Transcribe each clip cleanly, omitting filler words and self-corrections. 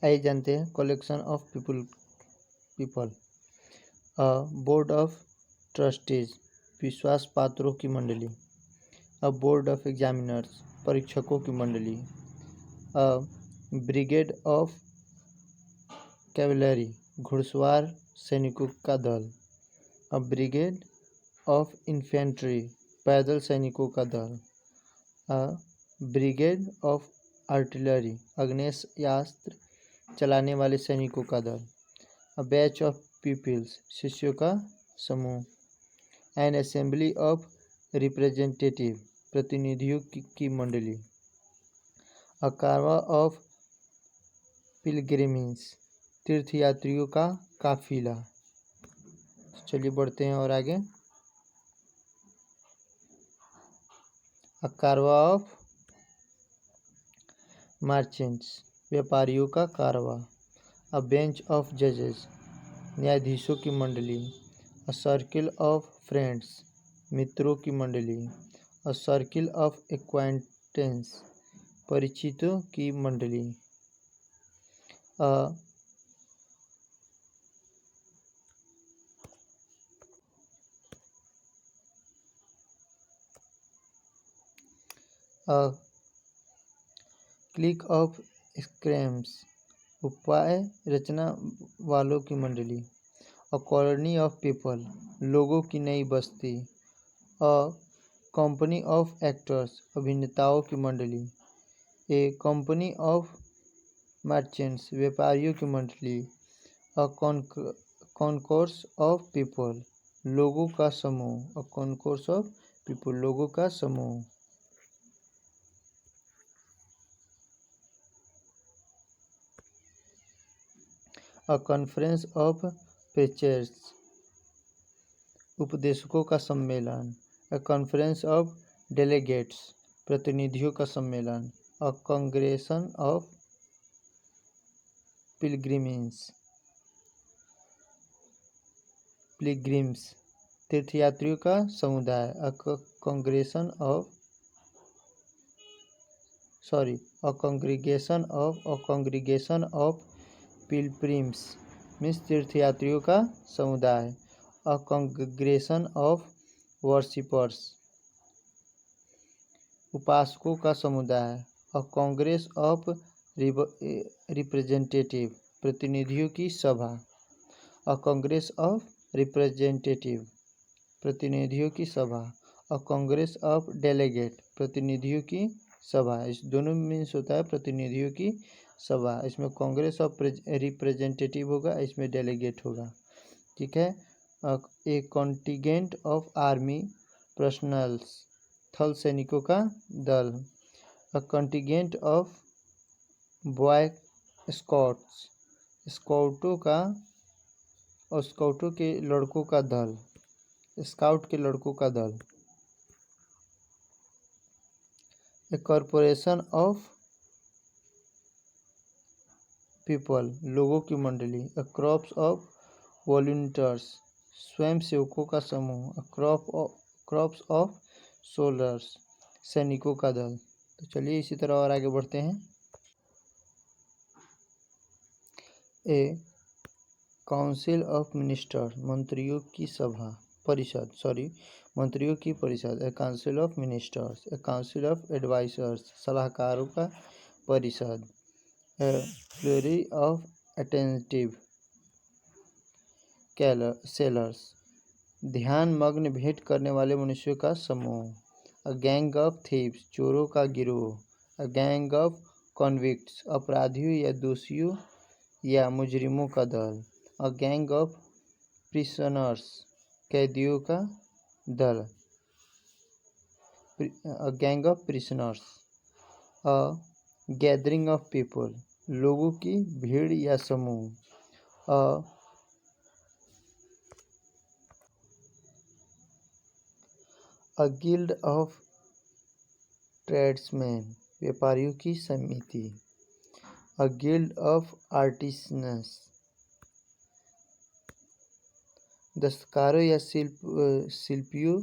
आइए जानते हैं collection of people. A board of trustees विश्वास पात्रों की मंडली। अ बोर्ड ऑफ एग्जामिनर्स परीक्षकों की मंडली। अ ब्रिगेड ऑफ कैवलरी घुड़सवार सैनिकों का दल। अ ब्रिगेड ऑफ इन्फेंट्री पैदल सैनिकों का दल। अ ब्रिगेड ऑफ आर्टिलरी आग्नेयास्त्र चलाने वाले सैनिकों का दल। अ बैच ऑफ पीपल्स शिष्यों का समूह। एन असेंबली ऑफ रिप्रेजेंटेटिव प्रतिनिधियों की मंडली। अ कारवा ऑफ पिलग्रिम्स तीर्थयात्रियों का काफिला। चलिए बढ़ते हैं और आगे। अ कारवा ऑफ मर्चेंट्स व्यापारियों का कारवा। अ बेंच ऑफ जजेस न्यायाधीशों की मंडली। अ सर्किल ऑफ फ्रेंड्स मित्रों की मंडली। अ सर्किल ऑफ एक्वाइंटेंस परिचितों की मंडली। अ क्लिक ऑफ स्क्रैम्स उपाय रचना वालों की मंडली। अ कॉलोनी ऑफ पीपल लोगों की नई बस्ती। अ कंपनी ऑफ एक्टर्स अभिनेताओं की मंडली। ए कंपनी ऑफ मर्चेंट्स व्यापारियों की मंडली। अ कॉन्कोर्स ऑफ पीपल लोगों का समूह। अ कॉन्कोर्स ऑफ पीपल लोगों का समूह। अ कॉन्फ्रेंस ऑफ प्रीचर्स उपदेशकों का सम्मेलन। अ कॉन्फ्रेंस ऑफ डेलीगेट्स प्रतिनिधियों का सम्मेलन। अ कांग्रेशन ऑफ पिलग्रिम्स तीर्थयात्रियों का समुदाय। अ कांग्रीगेशन ऑफ पिलग्रिम्स मीन्स तीर्थयात्रियों का समुदाय। अ कांग्रेगेशन ऑफ वर्शिपर्स उपासकों का समुदाय। अ कांग्रेस ऑफ रिप्रेजेंटेटिव प्रतिनिधियों की सभा। अ कांग्रेस ऑफ रिप्रेजेंटेटिव प्रतिनिधियों की सभा। अ कांग्रेस ऑफ डेलीगेट प्रतिनिधियों की सभा। इस दोनों में मीन्स होता है प्रतिनिधियों की सभा। इसमें कांग्रेस ऑफ रिप्रेजेंटेटिव होगा, इसमें डेलीगेट होगा। ठीक है। ए कॉन्टिजेंट ऑफ आर्मी पर्सनल्स थल सैनिकों का दल। अ कॉन्टिजेंट ऑफ बॉय स्काउट्स स्काउटों का और स्काउटों के लड़कों का दल स्काउट के लड़कों का दल। ए कॉरपोरेशन ऑफ पीपल लोगों की मंडली। अ क्रॉप्स ऑफ वॉलंटियर्स स्वयंसेवकों का समूह। अ क्रॉप्स ऑफ सोल्जर्स सैनिकों का दल। तो चलिए इसी तरह और आगे बढ़ते हैं। ए काउंसिल ऑफ मिनिस्टर मंत्रियों की परिषद। A council of ministers. A council of advisers सलाहकारों का परिषद। A flurry of attentive sellers ध्यान मग्न भेंट करने वाले मनुष्यों का समूह। अ गैंग ऑफ थीव्स चोरों का गिरोह। अ गैंग ऑफ कॉन्विक्ट्स अपराधियों या दोषियों या मुजरिमों का दल। अ गैंग ऑफ प्रिजनर्स कैदियों का दल। A gang of prisoners. A gathering of people लोगों की भीड़ या समूह। अ गिल्ड ऑफ ट्रेड्समैन व्यापारियों की समिति। अ गिल्ड ऑफ आर्टिसंस दस्तकारों या शिल्पियों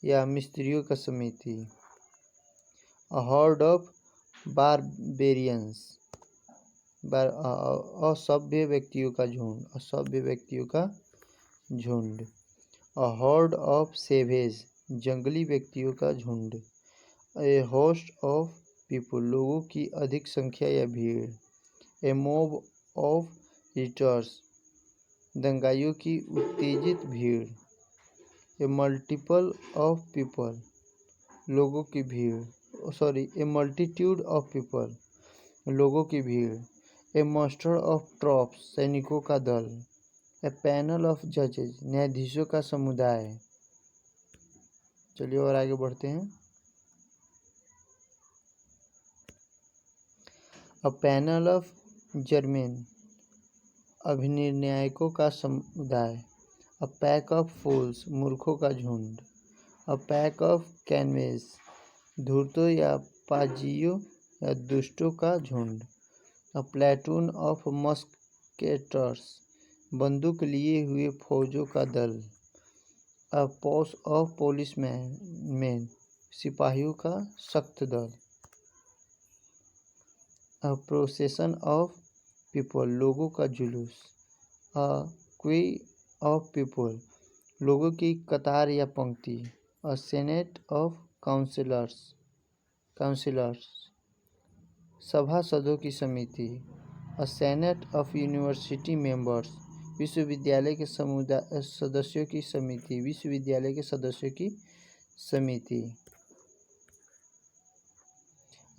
या मिस्त्रियों का समिति। अ हॉर्ड ऑफ बारबेरियंस असभ्य व्यक्तियों का झुंड, असभ्य व्यक्तियों का झुंड। अ हॉर्ड ऑफ सेवेज, जंगली व्यक्तियों का झुंड। ए होस्ट ऑफ पीपल, लोगों की अधिक संख्या या भीड़। ए मॉब ऑफ रिटर्स, दंगाइयों की उत्तेजित भीड़। ए मल्टीपल ऑफ पीपल, लोगों की भीड़, sorry A multitude of people, लोगों की भीड़। ए मस्टर ऑफ ट्रॉप्स, सैनिकों का दल। ए पैनल ऑफ जजेज, न्यायाधीशों का समुदाय। चलिए और आगे बढ़ते हैं। अ पैनल ऑफ जर्मेन, अभिनिर्णायकों का समुदाय। अ पैक ऑफ फूल्स, मूर्खों का झुंड। अ पैक ऑफ कैनवेस, धूर्तों या पाजियों या दुष्टों का झुंड। अ प्लेटून ऑफ मस्केटर्स, बंदूक लिए हुए फौजों का दल। अ पोस ऑफ पुलिसमैन, सिपाहियों का सख्त दल। अ प्रोसेशन ऑफ पीपल, लोगों का जुलूस। अ क्वी ऑफ पीपल, लोगों की कतार या पंक्ति। अ सेनेट ऑफ काउंसिलर्स, सभासदों की समिति। अ सेनेट ऑफ यूनिवर्सिटी मेंबर्स, विश्वविद्यालय के सदस्यों की समिति, विश्वविद्यालय के सदस्यों की समिति।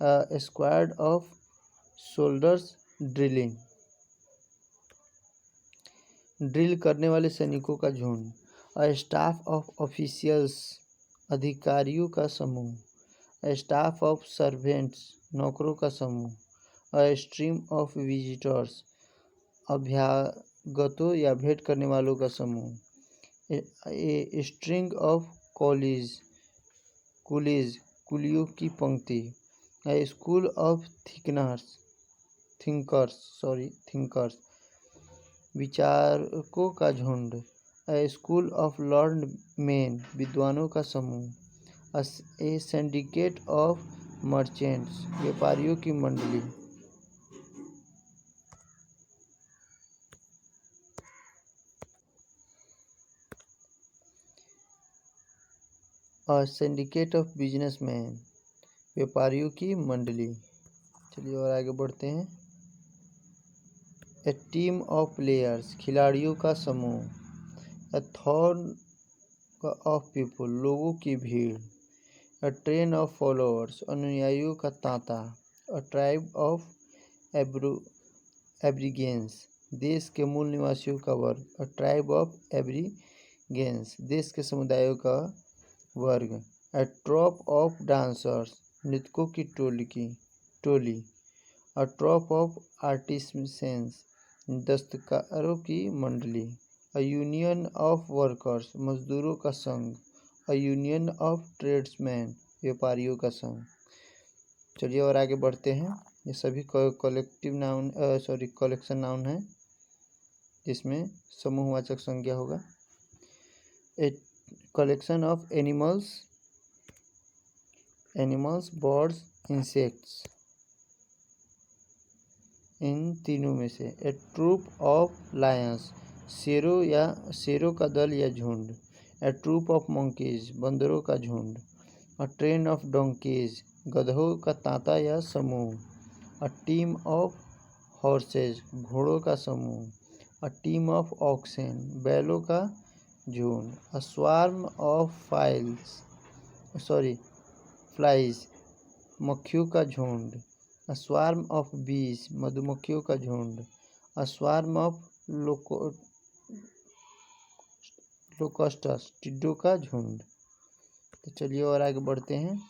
A squad of soldiers drilling, drill करने वाले सैनिकों का झुंड। अ स्टाफ ऑफ ऑफिशियल्स, अधिकारियों का समूह। अ स्टाफ ऑफ सर्वेंट्स, नौकरों का समूह। अ स्ट्रीम ऑफ विजिटर्स, अभ्यागतों या भेंट करने वालों का समूह। ए स्ट्रिंग ऑफ कुलीज, कुलियों की पंक्ति। ए स्कूल ऑफ थिंकर्स, विचारकों का झुंड। ए स्कूल ऑफ लर्न्ड मेन, विद्वानों का समूह। ए सिंडिकेट ऑफ मर्चेंट्स, व्यापारियों की मंडली। सिंडिकेट ऑफ बिजनेसमैन, व्यापारियों की मंडली। चलिए और आगे बढ़ते हैं। ए टीम ऑफ प्लेयर्स, खिलाड़ियों का समूह। ए थ्रॉन ऑफ पीपल, लोगों की भीड़। अ ट्रेन ऑफ फॉलोअर्स, अनुयायियों का तांता। अ ट्राइब ऑफ एब्रिगेंस, देश के मूल निवासियों का वर्ग। अ ट्राइब ऑफ एब्रिगेंस, देश के समुदायों का वर्ग। ए ट्रॉप ऑफ डांसर्स, नृत्यकों की टोली। अ ट्रॉप ऑफ आर्टिसंस, दस्तकारों की मंडली। अ यूनियन ऑफ वर्कर्स, मजदूरों का संघ। अ यूनियन ऑफ ट्रेड्समैन, व्यापारियों का संघ। चलिए और आगे बढ़ते हैं। ये सभी कलेक्शन नाउन है जिसमें समूहवाचक संज्ञा होगा। A collection of animals, birds, insects, इन तीनों में से। ए ट्रूप ऑफ लायंस, शेरों का दल या झुंड। ए ट्रूप ऑफ मंकीज, बंदरों का झुंड। अ ट्रेन ऑफ डोंकीज, गधों का तांता या समूह। अ टीम ऑफ हॉर्सेज, घोड़ों का समूह। अ टीम ऑफ ऑक्सेन, बैलों का झुंड। अ स्वार्म ऑफ फ्लाइज, मक्खियों का झुंड। अ स्वार्म ऑफ बीज, मधुमक्खियों का झुंड। अ स्वार्म ऑफ लोकस्टस, टिड्डों का झुंड। तो चलिए और आगे बढ़ते हैं।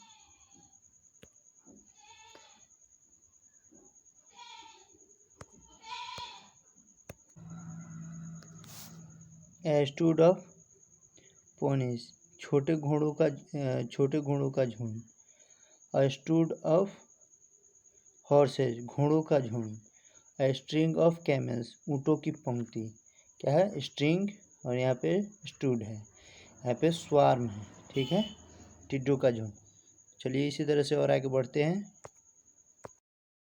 ए स्टूड ऑफ पोनीज, छोटे घोड़ों का झुंड। अ स्टूड ऑफ हॉर्सेज, घोड़ों का झुंड। अ स्ट्रिंग ऑफ कैमल्स, ऊँटों की पंक्ति। क्या है? स्ट्रिंग, और यहाँ पे स्टूड है, यहाँ पे स्वार्म है। ठीक है, टिड्डों का झुंड। चलिए इसी तरह से और आगे बढ़ते हैं।